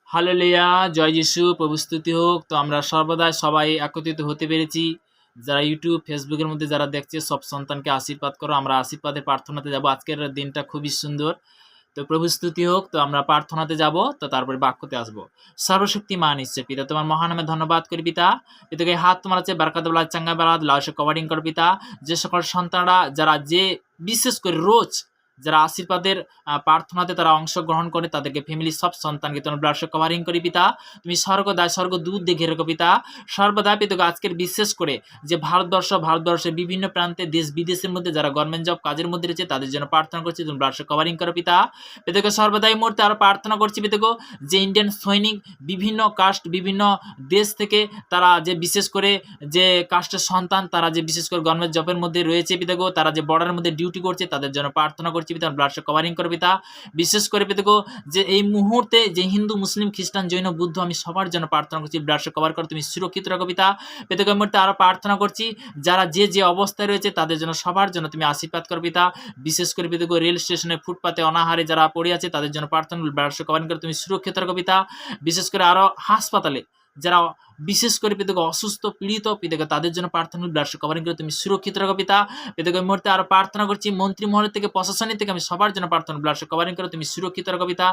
Hallelujah, জয় যিশু, প্রভু স্তুতি হোক। তো আমরা সর্বদা সবাই একত্রিত হতে পেরেছি। যারা ইউটিউব, ফেসবুকের মধ্যে যারা দেখছে, সব সন্তানকে আশীর্বাদ করো। আমরা আশীর্বাদের প্রার্থনাতে যাব। আজকের দিনটা খুবই সুন্দর। তো প্রভু স্তুতি হোক। তো আমরা প্রার্থনাতে যাব, তো তারপরে বাক্যতে আসবো। সর্বশক্তিমান ঈশ্বর পিতা, তোমার মহানামে ধন্যবাদ করি পিতা। পিতাকে হাত তোমার আছে বারকাত বলা চাঙ্গা বেলা লাউসে কভারিং করো পিতা। যে সকল সন্তানরা যারা বিশেষ করে রোজ যারা আশীর্বাদের প্রার্থনাতে তারা অংশগ্রহণ করে, তাদেরকে ফ্যামিলি সব সন্তানকে তোমার ব্লাডে কভারিং করি পিতা। তুমি স্বর্গদূত দিয়ে ঘিরে রাখো পিতা। সর্বদা পিতাকে আজকের বিশেষ করে যে ভারতবর্ষের বিভিন্ন প্রান্তে দেশ বিদেশের মধ্যে যারা গভর্নমেন্ট জব কাজের মধ্যে রয়েছে, তাদের জন্য প্রার্থনা করছি তুমি ব্লাডে কভারিং করো পিতা। পিতাকে সর্বদা এই মুহূর্তে আরো প্রার্থনা করছি পিতাকে, যে ইন্ডিয়ান সৈনিক বিভিন্ন কাস্ট বিভিন্ন দেশ থেকে তারা যে বিশেষ করে যে কাস্টের সন্তান, তারা যে বিশেষ করে গভর্নমেন্ট জবের মধ্যে রয়েছে পিতাগো, তারা যে বর্ডারের মধ্যে ডিউটি করছে, তাদের জন্য প্রার্থনা করছি পিতা। ব্লাডে কভারিং করে পিতা। বিশেষ করে পিতাগো যে এই মুহূর্তে যে হিন্দু, মুসলিম, খ্রিস্টান, জৈন, বুদ্ধ, আমি সবার জন্য প্রার্থনা করছি ব্লাডে কভার করে তুমি সুরক্ষিত রাখো পিতা। পিতাকে এই মুহূর্তে আরো প্রার্থনা করছি যারা যে অবস্থায় রয়েছে, তাদের জন্য সবার জন্য তুমি আশীর্বাদ করো পিতা। বিশেষ করে পিতাগো রেল স্টেশনে ফুটপাতে অনাহারে যারা পড়ে আছে, তাদের জন্য প্রার্থনা ব্লাডে কভারিং করে তুমি সুরক্ষিত রাখো পিতা। বিশেষ করে আরো হাসপাতালে যারা বিশেষ করে পিতাকে অসুস্থ পীড়িত পিতাকে, তাদের জন্য প্রার্থনা ব্লাড কভারিং করে তুমি সুরক্ষিত রাখো পিতা। পিতাকে এই মুহূর্তে আরো প্রার্থনা করছি মন্ত্রী মহল থেকে, প্রশাসনিক থেকে, আমি সবার জন্য প্রার্থনা ব্লাড কভারিং করে তুমি সুরক্ষিত রাখো পিতা।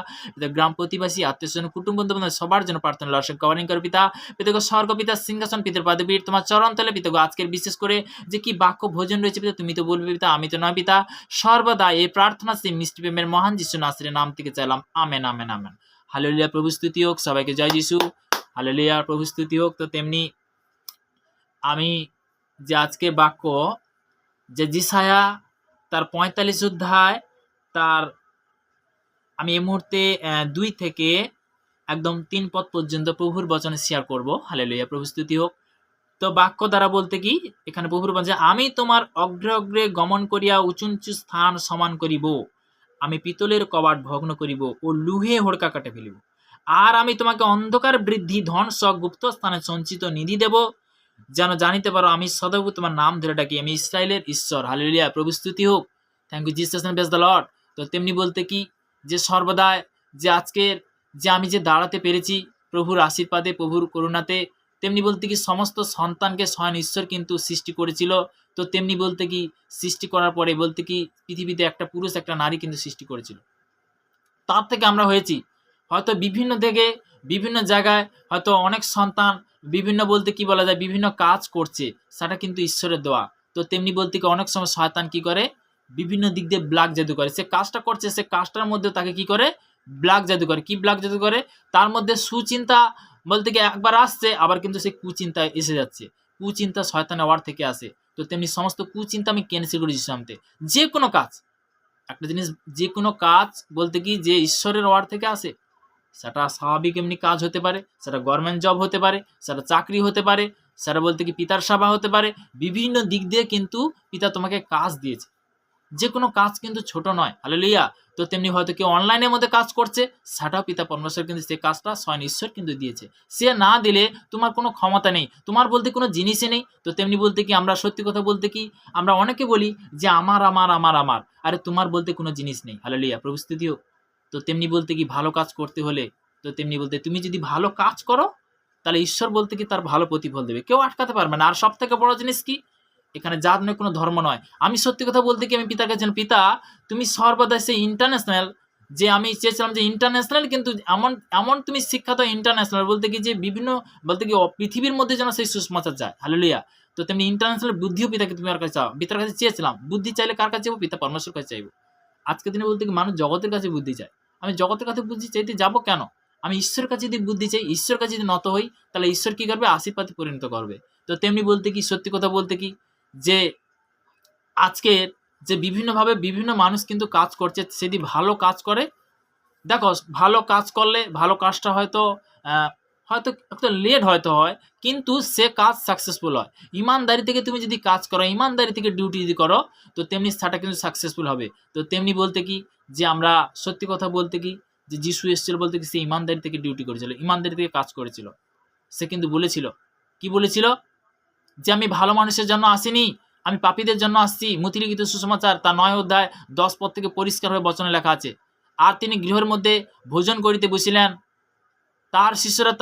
গ্রাম প্রতিবাসী, আত্মীয় স্বজন, কুটুম্ব বন্ধু সবার জন্য প্রার্থনা ব্লাড কভারিং করো পিতা। পিতাকে স্বর্গ পিতা সিংহাসন পিতার পদবীর তোমার চরণ তলে পিতাকে আজকের বিশেষ করে যে কি বাক্য ভোজন রয়েছে পিতা, তুমি তো বলবে পিতা, আমি তো নয় পিতা। সর্বদা এই প্রার্থনা সেই মিষ্টি প্রেমের মহান যিশু নাসিরের নাম থেকে চাইলাম, আমেন আমেন আমেন। হালেলুয়া, প্রভু স্তুতি হোক। সবাইকে জয় যিশু। হালেলুয়া, প্রভু স্তুতি হোক। তো তেমনি আমি যে আজকে বাক্য যে যিশায়া তার 45 অধ্যায় তার আমি এই মুহূর্তে 2 থেকে একদম 3 পদ পর্যন্ত প্রভুর বচনে শেয়ার করব। হালেলুয়া, প্রভু স্তুতি হোক। তো বাক্য দ্বারা বলতে কি, এখানে প্রভুর বচনে, আমি তোমার অগ্রে অগ্রে গমন করিয়া উঁচু উঁচু স্থান সমান করিব, আমি পিতলের কবাট ভগ্ন করিব ও লুহে হড়কা কাটে ফেলিব, আর আমি তোমাকে অন্ধকার বৃদ্ধি ধন গুপ্ত স্থানে সঞ্চিত নিধি দেব, যেন জানিতে পারো আমি সদৌ তোমার নাম ধরে ডাকি, আমি ইসরায়েলের ঈশ্বর। হালেলুয়া, প্রভু স্তুতি হোক। Thank you Jesus and praise the lord. তো তেমনি বলতে কি, যে সর্বদা যে আজকের যে আমি যে দাঁড়াতে পেরেছি প্রভুর আশীর্বাদে, প্রভুর করুণাতে, তেমনি বলতে কি সমস্ত সন্তানকে স্বয়ং ঈশ্বর কিন্তু সৃষ্টি করেছিল। তো তেমনি বলতে কি সৃষ্টি করার পরে বলতে কি পৃথিবীতে একটা পুরুষ একটা নারী কিন্তু সৃষ্টি করেছিল। তার থেকে আমরা হয়েছি হয়তো বিভিন্ন থেকে বিভিন্ন জায়গায় হয়তো অনেক সন্তান বিভিন্ন বলতে কি বলা যায় বিভিন্ন কাজ করছে, সেটা কিন্তু ঈশ্বরের দেওয়া। তো তেমনি বলতে কি অনেক সময় শয়তান কি করে, বিভিন্ন দিক দিয়ে ব্ল্যাক জাদু করে। সে কাজটা করছে, সে কাজটার মধ্যে তাকে কি করে, ব্ল্যাক জাদু করে। কি ব্ল্যাক জাদু করে? তার মধ্যে সুচিন্তা বলতে কি একবার আসছে, আবার কিন্তু সে কুচিন্তা এসে যাচ্ছে। কুচিন্তা শয়তানের ওয়ার্ড থেকে আসে। তো তেমনি সমস্ত কুচিন্তা আমি ক্যান্সেল করে দিচ্ছি। যে কোনো কাজ, একটা জিনিস, যে কোনো কাজ বলতে কি যে ঈশ্বরের ওয়ার্ড থেকে আসে, সেটা স্বাভাবিক এমনি কাজ হতে পারে, সেটা গভর্নমেন্ট জব হতে পারে, সেটা চাকরি হতে পারে, সেটা বলতে কি পিতার সেবা হতে পারে। বিভিন্ন দিক দিয়ে কিন্তু পিতা তোমাকে কাজ দিয়েছে। যে কোনো কাজ কিন্তু ছোট নয়। হালেলুয়া। তো তেমনি হয়তো কেউ অনলাইনের মধ্যে কাজ করছে, সেটাও পিতা পরমেশ্বর কিন্তু সেই কাজটা স্বয়ং ঈশ্বর কিন্তু দিয়েছে। সে না দিলে তোমার কোনো ক্ষমতা নেই, তোমার বলতে কোনো জিনিসই নেই। তো তেমনি বলতে কি আমরা সত্যি কথা বলতে কি আমরা অনেকে বলি যে আমার আমার আমার আমার, আরে তোমার বলতে কোনো জিনিস নেই। হালেলুয়া, প্রভু স্তুতি হোক। তো তেমনি বলতে কি ভালো কাজ করতে হলে, তো তেমনি বলতে তুমি যদি ভালো কাজ করো, তাহলে ঈশ্বর বলতে কি তার ভালো প্রতিফল দেবে, কেউ আটকাতে পারবে না। আর সব থেকে বড় জিনিস কি, এখানে জাত নয়, কোনো ধর্ম নয়। আমি সত্যি কথা বলতে কি আমি পিতার কাছে, পিতা তুমি সর্বদা সেই ইন্টারন্যাশনাল, যে আমি চেয়েছিলাম যে ইন্টারন্যাশনাল, কিন্তু এমন এমন তুমি শিক্ষা তো ইন্টারন্যাশনাল বলতে কি যে বিভিন্ন বলতে কি পৃথিবীর মধ্যে যেন সেই সুসমাচার যায়। হালেলুয়া। তো তেমনি ইন্টারন্যাশনাল বুদ্ধিও পিতাকে তুমি আর কাছে চাও, পিতার কাছে চেয়েছিলাম। বুদ্ধি চাইলে কার কাছে চাইবো? পিতা পরমেশ্বর কাছে চাইবো। আজকের দিনে বলতে কি মানুষ জগতের কাছে বুদ্ধি চায়। আমি জগতের কাছে বুদ্ধি চাইতে যাব কেন? আমি ঈশ্বরের কাছে যদি বুদ্ধি চাই, ঈশ্বরের কাছে যদি নত হই, তাহলে ঈশ্বর কি করবে? আশীর্বাদে পরিণত করবে। তো তেমনি বলতে কি সত্যি কথা বলতে কি যে আজকের যে বিভিন্নভাবে বিভিন্ন মানুষ কিন্তু কাজ করছে, সেটি ভালো কাজ করে। দেখো, ভালো কাজ করলে ভালো কাজটা হয়তো হয়তো একটু লেট হয়তো হয়, কিন্তু সে কাজ সাকসেসফুল হয়। ইমানদারি থেকে তুমি যদি কাজ করো, ইমানদারি থেকে ডিউটি যদি করো, তো তেমনি সেটা কিন্তু সাকসেসফুল হবে। তো তেমনি বলতে কি যে আমরা সত্যি কথা বলতে কি যে যিশু এসেছিল বলতে কি সে ইমানদারি থেকে ডিউটি করেছিল, ইমানদারি থেকে কাজ করেছিল। সে কিন্তু বলেছিল, কি বলেছিল? যে আমি ভালো মানুষের জন্য আসিনি, আমি পাপীদের জন্য আসছি। মথিলিখিত সুসমাচার তার 9 অধ্যায় 10 পদ থেকে পরিষ্কার হয়ে বচনে লেখা আছে। আর তিনি গৃহের মধ্যে ভোজন করিতে বসিলেন, তার শিষ্যরা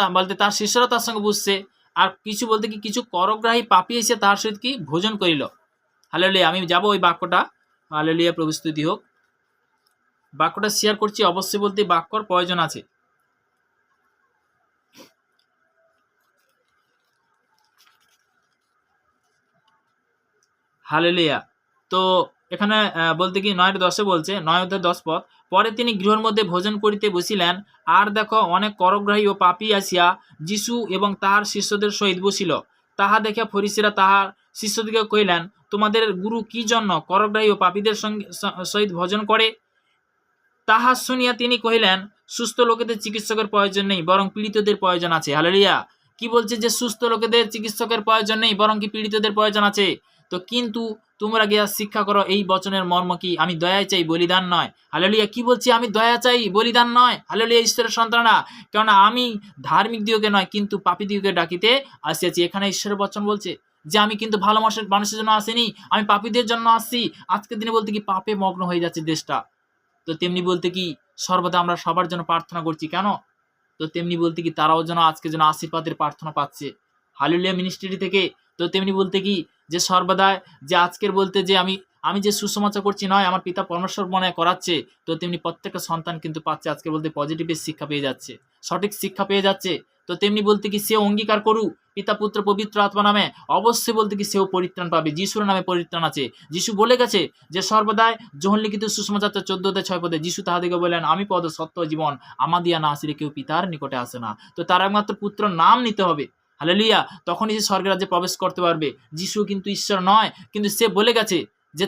তার শিষ্যরা তার সঙ্গে বুঝছে, আর কিছু বলতে কি কিছু করগ্রাহী পাপী এসে তার সহিত কি ভোজন করিল। হালেলুয়া। আমি যাব ওই বাক্যটা, হালেলুয়া, প্রভু স্তুতি হোক। বাক্যটা শেয়ার করছি, অবশ্যই বলতে বাক্যর প্রয়োজন আছে। হালেলুয়া। তো এখানে বলতে কি 9:10 বলছে, 9:10 পরে তিনি গৃহের মধ্যে ভোজন করিতে বসিলেন, আর দেখো অনেক করগ্রাহী ও পাপী আসিয়া যীশু এবং তাহার শিষ্যদের সহিত বসিল। তাহা দেখে ফরিসীরা তাহার শিষ্যদিগকে কহিলেন, তোমাদের গুরু কি জন্য করগ্রাহী ও পাপীদের সহিত ভোজন করে? তাহা শুনিয়া তিনি কহিলেন, সুস্থ লোকেদের চিকিৎসকের প্রয়োজন নেই, বরং পীড়িতদের প্রয়োজন আছে। হালেলুয়া। কি বলছে? যে সুস্থ লোকেদের চিকিৎসকের প্রয়োজন নেই, বরং কি পীড়িতদের প্রয়োজন আছে। তো কিন্তু তোমরা গিয়া শিক্ষা করো এই বচনের মর্ম কি? আমি দয়া চাই, বলিদান নয়। হালেলুয়া। কি বলছি? আমি দয়া চাই, বলিদান নয়। হালেলুয়া, ঈশ্বরের সন্তানরা, কেননা আমি ধার্মিক দিগকে নয় কিন্তু পাপী দিগকে ডাকিতে আসিয়াছি। এখানে ঈশ্বরের বচন বলছে যে আমি কিন্তু ভালো মানুষের জন্য আসিনি, আমি পাপীদের জন্য আসছি। আজকের দিনে বলতে কি পাপে মগ্ন হয়ে যাচ্ছে দেশটা। তো তেমনি বলতে কি সর্বদা আমরা সবার জন্য প্রার্থনা করছি, কেন? তো তেমনি বলতে কি তারাও যেন আজকে যেন আশীর্বাদের প্রার্থনা পাচ্ছে হালেলুয়া মিনিস্ট্রি থেকে। তো তেমনি বলতে কি যে সর্বদা যে আজকের বলতে যে আমি যে সুসমাচার করছি নয়, আমার পিতা পরমেশ্বর মনে করাচ্ছে। তো তেমনি প্রত্যেকটা সন্তান কিন্তু পাচ্ছে আজকে বলতে পজিটিভের শিক্ষা পেয়ে যাচ্ছে, সঠিক শিক্ষা পেয়ে যাচ্ছে। তো তেমনি বলতে কি সেও অঙ্গীকার করুক পিতা পুত্র পবিত্র আত্মা নামে, অবশ্যই বলতে কি সেও পরিত্রাণ পাবে। যিশুর নামে পরিত্রাণ আছে। যিশু বলে গেছে যে সর্বদাই যোহন লিখিত সুসমাচার 14:6 যিশু তাহাদিকে বললেন, আমি পদ সত্য জীবন, আমা দিয়া না আসিলে কেউ পিতার নিকটে আসে না। তো তার একমাত্র পুত্র নাম নিতে হবে। হালেলুয়া। তখনই সে স্বর্গের রাজ্যে প্রবেশ করতে পারবে। যিশু কিন্তু ঈশ্বর নয়, কিন্তু সে বলে গেছে যে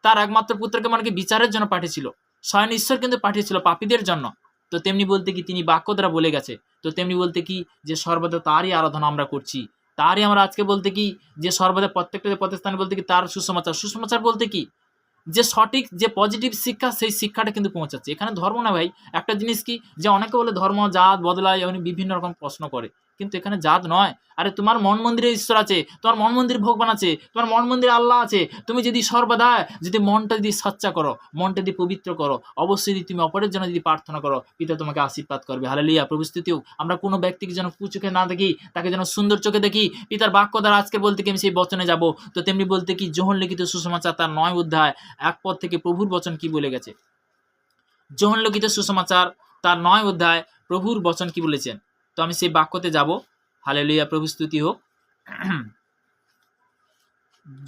তার একমাত্র পুত্রকে মানে কি বিচারের জন্য পাঠিয়েছিল। স্বয়ং ঈশ্বর কিন্তু পাঠিয়েছিল পাপীদের জন্য। তো তেমনি বলতে কি তিনি বাক্য দ্বারা বলে গেছে। তো তেমনি বলতে কি যে সর্বদা তারই আরাধনা আমরা করছি, তারই আমরা আজকে বলতে কি যে সর্বদা প্রত্যেকটা প্রতিষ্ঠানে বলতে কি তার সুসমাচার বলতে কি যে সঠিক যে পজিটিভ শিক্ষা, সেই শিক্ষাটা কিন্তু পৌঁছাচ্ছে। এখানে ধর্ম না ভাই, একটা জিনিস কি যে অনেকে বলে ধর্ম জাত বদলায়, এমনি বিভিন্ন রকম প্রশ্ন করে, কিন্তু এখানে জাত নয়। আরে তোমার মন মন্দিরে ঈশ্বর আছে, তোমার মন মন্দিরে ভগবান আছে, তোমার মন মন্দিরে আল্লাহ আছে। তুমি যদি সর্বদা যদি মনটা যদি সচ্চা করো, মনটা যদি পবিত্র করো, অবশ্যই যদি তুমি অপরের জন্য যদি প্রার্থনা করো, পিতা তোমাকে আশীর্বাদ করবে। হালেলুয়া। প্রভু স্তুতি হোক। আমরা কোনো ব্যক্তিকে যেন কুচোখে না দেখি, তাকে যেন সুন্দর চোখে দেখি। পিতার বাক্য দ্বারা আজকে বলতে কি আমি সেই বচনে যাব। তো তেমনি বলতে কি যোহন লিখিত সুসমাচার তার 9 অধ্যায় 1 পদ থেকে প্রভুর বচন কি বলে গেছে। যোহন লিখিত সুসমাচার তার 9 অধ্যায় প্রভুর বচন কি বলেছেন। তো আমি সেই বাক্যতে যাব। হালেলুয়া। প্রভু স্তুতি হোক।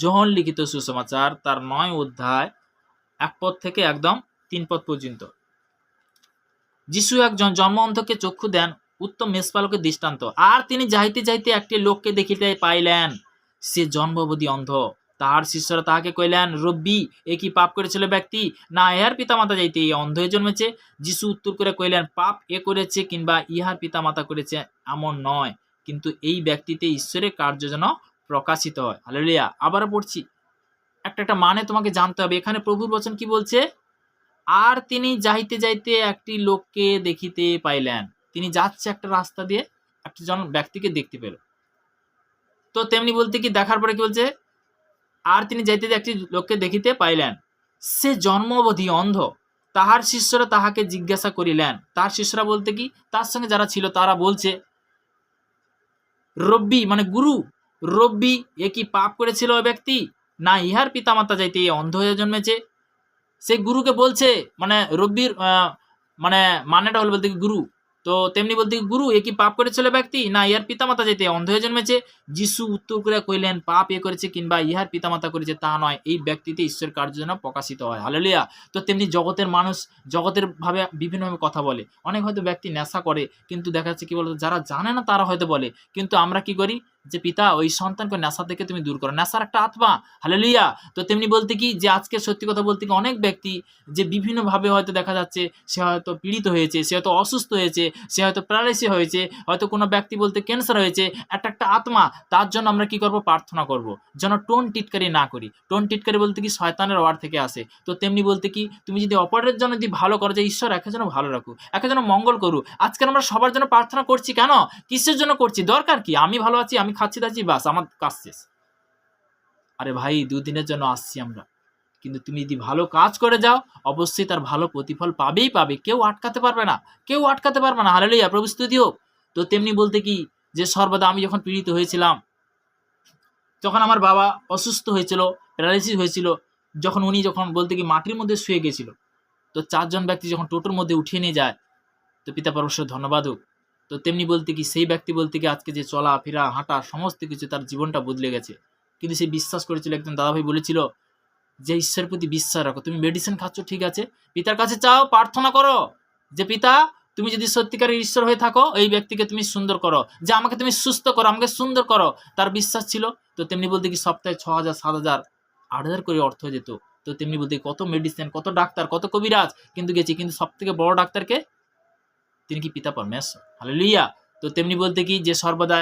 যোহন লিখিত সুসমাচার তার 9 অধ্যায় 1 পদ থেকে একদম 3 পদ পর্যন্ত। যিশু একজন জন্মঅন্ধকে চক্ষু দেন, উত্তম মেষপালকের দৃষ্টান্ত। আর তিনি যাইতে যাইতে একটি লোককে দেখিতে পাইলেন, সে জন্মবধি অন্ধ। তাহার শিষ্যরা তাহাকে কইলেন, রব্বি, এ কি পাপ করেছিল ব্যক্তি, না ইহার পিতামাতা যাইতে এই অন্ধ হয়ে জন্মেছে? যিশু উত্তর করে কইলেন, পাপ এ করেছে কিংবা ইহার পিতামাতা করেছে এমন নয়, কিন্তু এই ব্যক্তিতে ঈশ্বরের কার্য যেন প্রকাশিত হয়। হালেলুয়া। আবারও পড়ছি, একটা মানে তোমাকে জানতে হবে। এখানে প্রভুর বচন কি বলছে? আর তিনি যাইতে যাইতে একটি লোককে দেখিতে পাইলেন। তিনি যাচ্ছে একটা রাস্তা দিয়ে, একজন ব্যক্তিকে দেখতে পেল। তো তেমনি বলতে কি দেখার পরে কি বলছে? আর তিনি যাইতে যাইতে একটি লোককে দেখিতে পাইলেন, সে জন্মবধি অন্ধ। তাহার শিষ্যরা তাহাকে জিজ্ঞাসা করিলেন। তার শিষ্যরা বলতে কি তার সঙ্গে যারা ছিল তারা বলছে, রব্বি মানে গুরু, রব্বি, এ কি পাপ করেছিল ওই ব্যক্তি, না ইহার পিতামাতা যাইতে অন্ধ হয়ে জন্মেছে? সেই গুরুকে বলছে, মানে রব্বির মানেটা হলো বলতে কি গুরু। তো তেমনি বলতে কি গুরু, এ কি পাপ করেছিল ব্যক্তি, না ইহার পিতামাতা যাইতে অন্ধ হয়ে জন্মেছে? যিশু উত্তর করে কইলেন, পাপ এ করেছে কিংবা ইহার পিতামাতা করেছে তা নয়, এই ব্যক্তিতে ঈশ্বর কার্য যেন প্রকাশিত হয়। হালেলুয়া। তো তেমনি জগতের মানুষ জগতের ভাবে বিভিন্নভাবে কথা বলে। অনেক হয়তো ব্যক্তি নেশা করে, কিন্তু দেখা যাচ্ছে কি বলতো যারা জানে না তারা হয়তো বলে, কিন্তু আমরা কি করি যে পিতা ওই সন্তানকে নেশা থেকে তুমি দূর করো, নেশার একটা আত্মা। হালেলুয়া। তো তেমনি বলতে কি যে আজকে সত্যি কথা বলতে কি অনেক ব্যক্তি যে বিভিন্নভাবে হয়তো দেখা যাচ্ছে সে হয়তো পীড়িত হয়েছে, সে হয়তো অসুস্থ হয়েছে, সে হয়তো প্যারালাইসিস হয়েছে, হয়তো কোনো ব্যক্তি বলতে ক্যান্সার হয়েছে, একটা আত্মা। তার জন্য আমরা কি করব? প্রার্থনা করব যেন টোন টিটকারি না করি। টোন টিটকারি বলতে কি শয়তানের ওয়ার্ড থেকে আসে। তো তেমনি বলতে কি তুমি যদি অপরের জন্য যদি ভালো করো, যে ঈশ্বর একে যেন ভালো রাখুক, একে যেন মঙ্গল করুক। আজকে আমরা সবার জন্য প্রার্থনা করছি, কেন? কিসের জন্য করছি? দরকার কি? আমি ভালো আছি, আমি খাচ্ছি দাচ্ছি, বাস আমার কাজ শেষ। আরে ভাই, দুদিনের জন্য আসছি আমরা, কিন্তু তুমি যদি ভালো কাজ করে যাও অবশ্যই তার ভালো প্রতিফল পাবেই পাবে, কেউ আটকাতে পারবে না, কেউ আটকাতে পারবে না। হালেলুয়া, প্রভু স্তুতি হোক। তো তেমনি বলতে কি যে সর্বদা আমি যখন পীড়িত হয়েছিলাম, যখন আমার বাবা অসুস্থ হয়েছিল, প্যারালাইসিস হয়েছিল, যখন বলতে কি মাটির মধ্যে শুয়ে গেছিল, তো 4 জন ব্যক্তি যখন টোটোর মধ্যে উঠিয়ে নিয়ে যায়, তো পিতা পরমেশ্বর ধন্যবাদ হোক। তো তেমনি বলতে কি সেই ব্যক্তি বলতে কি আজকে যে চলা ফেরা হাঁটা সমস্ত কিছু তার জীবনটা বদলে গেছে। কিন্তু সে বিশ্বাস করেছিল, একজন দাদাভাই বলেছিল যে ঈশ্বরের প্রতি বিশ্বাস রাখো। তুমি মেডিসিন খাচ্ছ ঠিক আছে, পিতার কাছে চাও, প্রার্থনা করো যে পিতা তুমি যদি সত্যিকারের ঈশ্বর হয়ে থাকো এই ব্যক্তিকে তুমি সুন্দর করো, যে আমাকে তুমি সুস্থ করো, আমাকে সুন্দর করো। তার বিশ্বাস ছিল। তো তেমনি বলতে কি সপ্তাহে 6,000 7,000 8,000 করে অর্থ হয়ে যেত। তো তেমনি বলতে কত মেডিসিন, কত ডাক্তার, কত কবিরাজ কিন্তু গেছি, কিন্তু সব থেকে বড় ডাক্তারকে তিনি কি পিতা পরমেশ্বর। হালেলুয়া। তো তেমনি বলতে কি যে সর্বদা,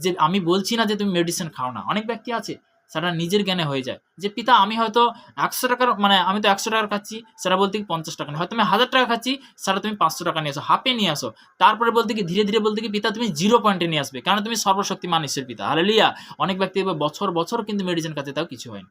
যে আমি বলছি না যে তুমি মেডিসিন খাও না, অনেক ব্যক্তি আছে সেটা নিজের জ্ঞানে হয়ে যায় যে পিতা আমি হয়তো 100 টাকার আমি তো 100 টাকার খাচ্ছি, সেটা বলতে কি 50 টাকা নিয়ে, হয়তো আমি 1000 টাকা খাচ্ছি, সেটা তুমি 500 টাকা নিয়ে আসো, হাফে নিয়ে আসো। তারপরে বলতে কি ধীরে ধীরে বলতে কি পিতা তুমি 0 পয়েন্টে নিয়ে আসবে, কারণ তুমি সর্বশক্তিমান ঈশ্বর পিতা। হালেলুয়া। অনেক ব্যক্তি বছর বছর কিন্তু মেডিসিন খাচ্ছে, তাও কিছু হয়নি।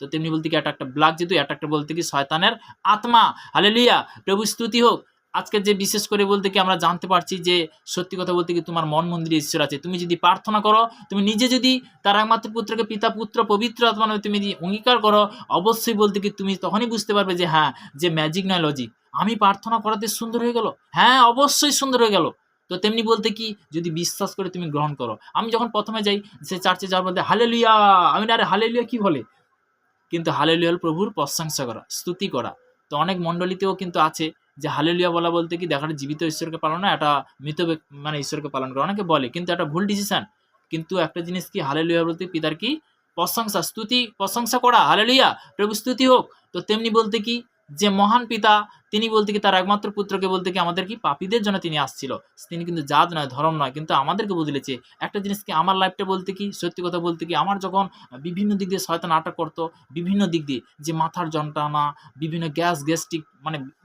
তো তেমনি বলতে কি একটা ব্লাক যেহেতু একটা বলতে কি শয়তানের আত্মা। হালেলুয়া, প্রভু স্তুতি হোক। আজকে যে বিশেষ করে বলতে কি আমরা জানতে পারছি যে সত্যি কথা বলতে কি তোমার মন মন্দিরে ঈশ্বর আছে। তুমি যদি প্রার্থনা করো, তুমি নিজে যদি তার একমাত্র পুত্রকে পিতা পুত্র পবিত্র আত্মা নামে তুমি যদি অঙ্গীকার করো, অবশ্যই বলতে কি তুমি তখনই বুঝতে পারবে যে হ্যাঁ, যে ম্যাজিক নয় লজিক, আমি প্রার্থনা করাতে সুন্দর হয়ে গেল। হ্যাঁ, অবশ্যই সুন্দর হয়ে গেল। তো তেমনি বলতে কি যদি বিশ্বাস করে তুমি গ্রহণ করো। আমি যখন প্রথমে যাই সে চার্চে যাওয়ার বলতে হালেলুয়া, আমি আরে হালেলুয়া কি বলে, কিন্তু হালেলুয়া প্রভুর প্রশংসা করা, স্তুতি করা। তো অনেক মণ্ডলীতেও কিন্তু আছে যে হালেলুয়া বলা বলতে কি দেখাটা জীবিত ঈশ্বরকে পালন না, এটা মৃত ঈশ্বরকে পালন করা। অনেকে বলে কিন্তু এটা ভুল ডিসিশন। কিন্তু একটা জিনিস কি হালেলুয়া বলতে পিতার কি প্রশংসা, স্তুতি, প্রশংসা করা। হালেলুয়া, প্রভু স্তুতি হোক। তো তেমনি বলতে কি যে মহান পিতা তিনি বলতে কি তার একমাত্র পুত্রকে বলতে কি আমাদের কি পাপীদের জন্য তিনি আসছিল। তিনি কিন্তু জাত নয়, ধর্ম নয়, কিন্তু আমাদেরকে বদলেছে। একটা জিনিস কি আমার লাইফটা বলতে কি সত্যি কথা বলতে কি আমার যখন বিভিন্ন দিক দিয়ে শয়তান আটক করতো, বিভিন্ন দিক দিয়ে যে মাথার যন্ত্রণা, বিভিন্ন গ্যাস্ট্রিক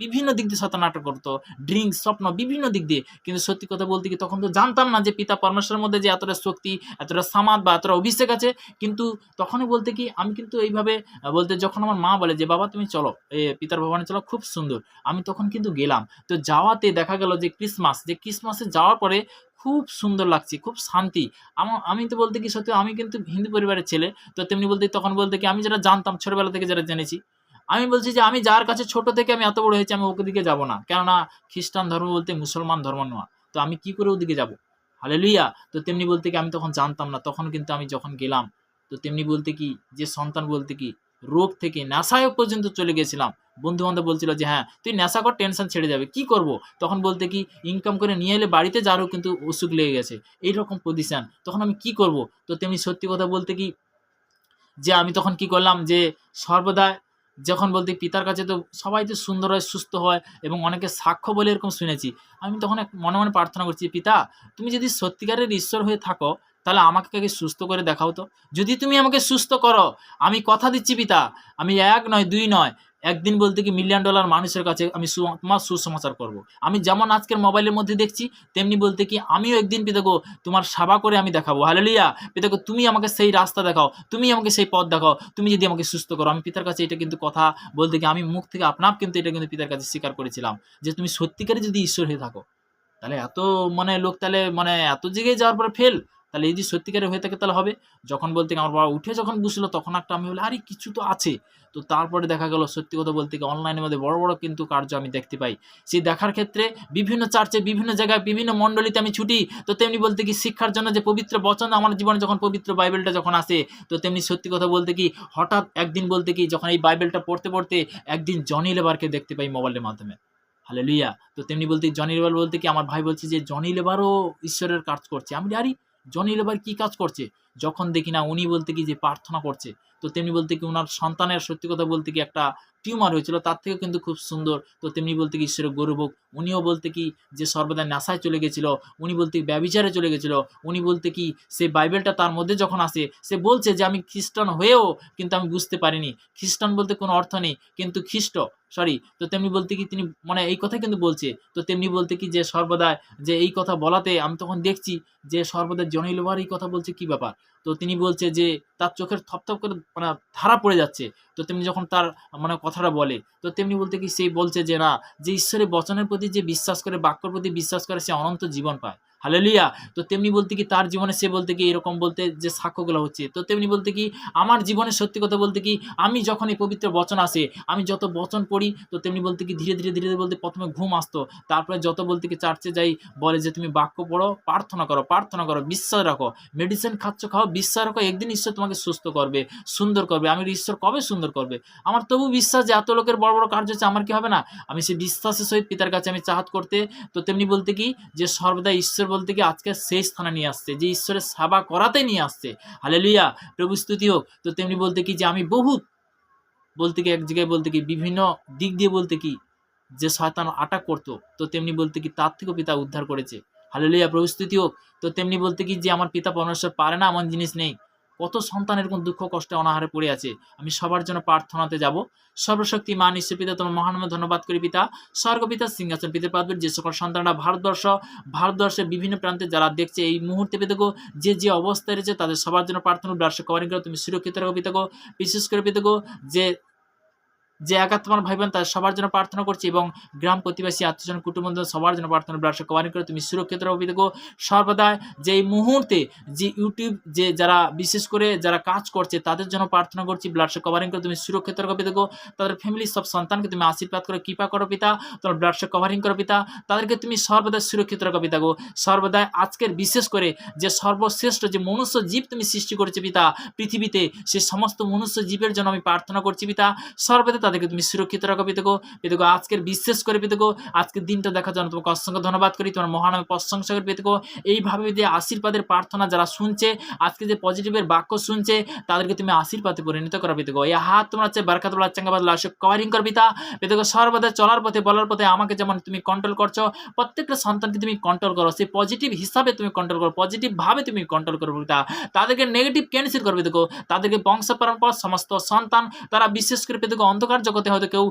বিভিন্ন দিক দিয়ে শয়তান আটক করতো, ড্রিঙ্কস, স্বপ্ন, বিভিন্ন দিক দিয়ে। কিন্তু সত্যি কথা বলতে কি তখন তো জানতাম না যে পিতা পরমেশ্বরের মধ্যে যে এতটা শক্তি, এতটা সামাদ বা এতটা অভিষেক আছে। কিন্তু তখনই বলতে কি আমি কিন্তু এইভাবে বলতে যখন আমার মা বলে যে বাবা তুমি চলো পিতার ভবনে চলো, খুব সুন্দর, আমি তখন কিন্তু গেলাম। তো যাওয়াতে দেখা গেল যে ক্রিসমাসে যাওয়ার পরে খুব সুন্দর লাগছে, খুব শান্তি। আমি তো বলতে কি সত্যি আমি কিন্তু হিন্দু পরিবারের ছেলে। তো তেমনি বলতে তখন বলতে কি আমি যেটা জানতাম ছোটবেলা থেকে যেটা জেনেছি, আমি বলছি যে আমি যার কাছে ছোট থেকে আমি এত বড় হয়েছি আমি ওকে দিকে যাব না, কেননা খ্রিস্টান ধর্ম বলতে মুসলমান ধর্ম নয়, তো আমি কি করে ওদিকে যাব। হালেলুয়া। তো তেমনি বলতে কি আমি তখন জানতাম না, তখন কিন্তু আমি যখন গেলাম, তো তেমনি বলতে কি যে সন্তান বলতে কি রোগ থেকে নেশায় পর্যন্ত চলে গেছিলাম। বন্ধু বান্ধব বলছিল যে হ্যাঁ তুই নেশা কর, টেনশন ছেড়ে যাবে, কি করব। তখন বলতে কি ইনকাম করে নিয়ে এলে বাড়িতে যারও কিন্তু অসুখ লেগে গেছে, এইরকম পজিশন, তখন আমি কি করব। তো তেমনি সত্যি কথা বলতে কি যে আমি তখন কি করলাম যে সর্বদা যখন বলতে পিতার কাছে তো সবাই তো সুন্দর হয়, সুস্থ হয়, এবং অনেকে সাক্ষ্য বলে এরকম শুনেছি। আমি তখন মনে মনে প্রার্থনা করছি, পিতা তুমি যদি সত্যিকারের ঈশ্বর হয়ে থাকো তাহলে আমাকে আগে সুস্থ করে দেখাও তো। যদি তুমি আমাকে সুস্থ করো, আমি কথা দিচ্ছি পিতা, আমি 1 নয় 2 নয়, একদিন বলতে কি $1 মিলিয়ন মানুষের কাছে আমি তোমার সুসমাচার করব। আমি যেমন আজকের মোবাইলের মধ্যে দেখছি, তেমনি বলতে কি আমিও একদিন পিতাগো তোমার সেবা করে আমি দেখাবো। হালেলুয়া। পিতাগো তুমি আমাকে সেই রাস্তা দেখাও, তুমি আমাকে সেই পথ দেখাও, তুমি যদি আমাকে সুস্থ করো। আমি পিতার কাছে এটা কিন্তু কথা বলতে কি আমি মুখ থেকে আপনার কিন্তু এটা কিন্তু পিতার কাছে স্বীকার করেছিলাম যে তুমি সত্যিকারে যদি ঈশ্বর হয়ে থাকো, তাহলে এত লোক তাহলে এত জায়গায় যাওয়ার পরে ফেল, তাহলে যদি সত্যিকারে হয়ে থাকে তাহলে হবে। যখন বলতে কি আমার বাবা উঠে যখন বুঝলো, তখন একটা আমি বলি আরে কিছু তো আছে। তো তারপরে দেখা গেল সত্যি কথা বলতে কি অনলাইনের মধ্যে বড় বড় কিন্তু কার্য আমি দেখতে পাই। সেই দেখার ক্ষেত্রে বিভিন্ন চার্চে, বিভিন্ন জায়গায়, বিভিন্ন মণ্ডলীতে আমি ছুটি। তো তেমনি বলতে কি শিক্ষার জন্য যে পবিত্র বচন আমার জীবনে যখন পবিত্র বাইবেলটা যখন আসে, তো তেমনি সত্যি কথা বলতে কি হঠাৎ একদিন বলতে কি যখন এই বাইবেলটা পড়তে পড়তে একদিন জনি লেবারকে দেখতে পাই মোবাইলের মাধ্যমে। হালেলুয়া। তো তেমনি বলতে জনি লেবার বলতে কি আমার ভাই বলছে যে জনি লেবারও ঈশ্বরের কাজ করছে। আমি আরে জনি লেবার কি কাজ করছে, যখন দেখি না উনি বলতে কি যে প্রার্থনা করছে। তো তেমনি বলতে কি ওনার সন্তানের সত্যি কথা বলতে কি একটা টিউমার হয়েছিল, তার থেকে কিন্তু খুব সুন্দর। তো তেমনি বলতে কি ঈশ্বরের গৌরব, উনিও বলতে কি যে সর্বদা নেশায় চলে গেছিল, উনি বলতে কি ব্যভিচারে চলে গেছিল, উনি বলতে কি সেই বাইবেলটা তার মধ্যে যখন আসে সে বলছে যে আমি খ্রিস্টান হয়েও কিন্তু আমি বুঝতে পারিনি, খ্রিস্টান বলতে কোনো অর্থ নেই কিন্তু খ্রিস্ট সরি। তো তেমনি বলতে কি তিনি এই কথা কিন্তু বলছে। তো তেমনি বলতে কি যে সর্বদা যে এই কথা বলাতে আমি তখন দেখছি যে সর্বদা জনি লেবার এই কথা বলছে, কি ব্যাপার। তো তিনি বলছে যে তার চোখের থপথপ করে মানে ধারা পড়ে যাচ্ছে। তো তেমনি যখন তার মানে কথাটা বলে, তো তেমনি বলতে কি সেই বলছে যে না, যে ঈশ্বরের বচনের প্রতি যে বিশ্বাস করে, বাক্যর প্রতি বিশ্বাস করে সে অনন্ত জীবন পায়। হালেলুয়া! তো তেমনি বলতে কি তার জীবনে সে বলতে কি এরকম বলতে যে সাক্ষ্যগুলো হচ্ছে। তো তেমনি বলতে কি আমার জীবনে সত্যি কথা বলতে কি আমি যখন এই পবিত্র বচন আসে, আমি যত বচন পড়ি তো তেমনি বলতে কি ধীরে ধীরে বলতে ১ম এ ঘুম আসতো। তারপরে যত বলতে কি চার্চে যাই বলে যে তুমি বাক্য পড়ো, প্রার্থনা করো, বিশ্বাস রাখো। মেডিসিন খাচ্ছ খাও, বিশ্বাস রাখো একদিন ঈশ্বর তোমাকে সুস্থ করবে, সুন্দর করবে। আমি ঈশ্বর কবে সুন্দর করবে? আমার তবু বিশ্বাস যে এত লোকের বড় কার্য হচ্ছে আমার কি হবে না? আমি সেই বিশ্বাসের সহিত পিতার কাছে আমি চাহাত করতে তো তেমনি বলতে কি যে সর্বদা ঈশ্বর বলতে কি আজকে সেই স্থানে নিয়ে আসছে, যে ঈশ্বরের সেবা করাতে নিয়ে আসছে। হালেলুয়া! প্রভু স্তুতি হোক। তো তেমনি বলতে কি যে আমি বহুত বলতে কি এক জায়গায় বলতে কি বিভিন্ন দিক দিয়ে বলতে কি যে শয়তান আটাক করতো, তো তেমনি বলতে কি তার থেকেও পিতা উদ্ধার করেছে। হালেলুয়া! প্রভু স্তুতি হোক। তো তেমনি বলতে কি যে আমার পিতা পরমেশ্বর পারে না এমন জিনিস নেই। কত সন্তান এরকম দুঃখ কষ্টে অনাহারে পড়ে আছে। আমি সবার জন্য প্রার্থনাতে যাব। সর্বশক্তিমান ঈশ্বর পিতা তোমার মহান নামে ধন্যবাদ করি পিতা। স্বর্গপিতা সিংহাসন পিতার পাদবের যে সকল সন্তানরা ভারতবর্ষের বিভিন্ন প্রান্তে যারা দেখছে এই মুহূর্তে পিতাগো যে অবস্থায় রয়েছে তাদের সবার জন্য প্রার্থনা ব্লাড কভারিং করো, তুমি সুরক্ষিত রাখো পিতাগো। বিশেষ করে পিতাগো যে একাত্মার ভাই বোন তাদের সবার জন্য প্রার্থনা করছি, এবং গ্রাম প্রতিবেশী আত্মীয়স্বজন কুটুম্ব সবার জন্য প্রার্থনা ব্লাড কভারিং করে তুমি সুরক্ষিত রাখো পিতাগো। সর্বদা যে এই মুহূর্তে যে ইউটিউব যে যারা বিশেষ করে যারা কাজ করছে তাদের জন্য প্রার্থনা করছি, ব্লাড কভারিং করে তুমি সুরক্ষিত রাখো পিতাগো। তাদের ফ্যামিলির সব সন্তানকে তুমি আশীর্বাদ করে কৃপা করো পিতা, তোমার ব্লাড কভারিং করো পিতা, তাদেরকে তুমি সর্বদা সুরক্ষিত রাখো পিতাগো। সর্বদা আজকের বিশেষ করে যে সর্বশ্রেষ্ঠ যে মনুষ্য জীব তুমি সৃষ্টি করেছে পিতা পৃথিবীতে, সে সমস্ত মনুষ্য জীবের জন্য আমি প্রার্থনা করছি পিতা। সর্বদা তাদেরকে তুমি সুরক্ষিত রাখো পিতাগো। পিতাগো আজকের বিশেষ করে পিতাগো আজকের দিনটা দেখার জন্য তোমাকে অসংখ্য ধন্যবাদ করি, তোমার মহানামে প্রশংসা করি পিতাগো। এইভাবে যে আশীর্বাদের প্রার্থনা যারা শুনছে, আজকে যে পজিটিভের বাক্য শুনছে, তাদেরকে তুমি আশীর্বাদে পরিণত করো পিতাগো। এই হাত তোমার হচ্ছে বারকাত বলা চাঙ্গাবাদ লাশক কভারিং কর পিতা। পিতাগো সর্বদা চলার পথে বলার পথে আমাকে যেমন তুমি কন্ট্রোল করছো, প্রত্যেকটা সন্তানকে তুমি কন্ট্রোল করো, সেই পজিটিভ হিসাবে তুমি কন্ট্রোল করো, পজিটিভ ভাবে তুমি কন্ট্রোল করো পিতা। তাদেরকে নেগেটিভ ক্যান্সেল করবে দেখো, তাদেরকে বংশ পরম্পরা সমস্ত সন্তান তারা বিশেষ করে পেতে অন্ধকার জগতে হয়তো কেউ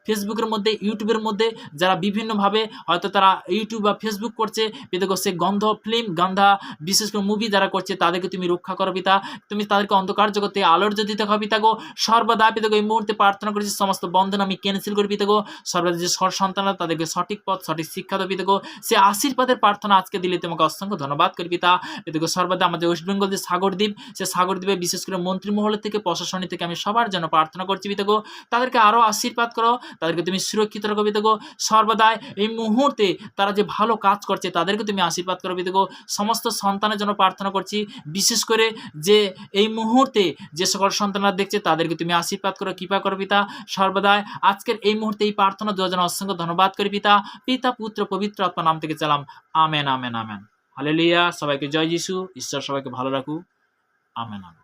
ফেসবুকের মধ্যে ইউটিউবের মধ্যে যারা বিভিন্নভাবে হয়তো তারা ইউটিউব বা ফেসবুক করছে পিতাগো, সে গন্ধ ফিল্ম গন্ধা বিশেষ করে মুভি যারা করছে তাদেরকে তুমি রক্ষা করো পিতা। তুমি তাদেরকে অন্ধকার জগতে আলোর যদি দেখো পিতাগো। সর্বদা পিতাগো এই মুহূর্তে প্রার্থনা করেছি সমস্ত বন্ধন আমি ক্যান্সেল করি পিতাগো। সর্বদা যে সন্তানরা তাদেরকে সঠিক পথ সঠিক শিক্ষা দেবো পিতাগো। সে আশীর্বাদের প্রার্থনা আজকে দিলে তোমাকে অসংখ্য ধন্যবাদ করি পিতা। পিতাগো সর্বদা আমাদের ওয়েস্ট বেঙ্গল যে সাগরদ্বীপ, সে সাগরদ্বীপে বিশেষ করে মন্ত্রী মহল থেকে প্রশাসনী থেকে আমি সবার জন্য প্রার্থনা করছি পিতাগো। তাদেরকে আরো আশীর্বাদ করো, তাদেরকে তুমি সুরক্ষিত রাখো পিতাগো। সর্বদাই এই মুহূর্তে তারা যে ভালো কাজ করছে তাদেরকে তুমি আশীর্বাদ করো পিতাগো। সমস্ত সন্তানের জন্য প্রার্থনা করছি, বিশেষ করে যে এই মুহূর্তে যে সকল সন্তানরা দেখছে তাদেরকে তুমি আশীর্বাদ করো, কৃপা করো পিতা। সর্বদাই আজকের এই মুহূর্তে এই প্রার্থনা দেওয়ার জন্য অসংখ্য ধন্যবাদ করি পিতা। পিতা পুত্র পবিত্র আত্মা নাম থেকে চালাম। Amen amen amen. হালেলুয়া। সবাইকে জয় যিশু। ঈশ্বর সবাইকে ভালো রাখুক। Amen amen.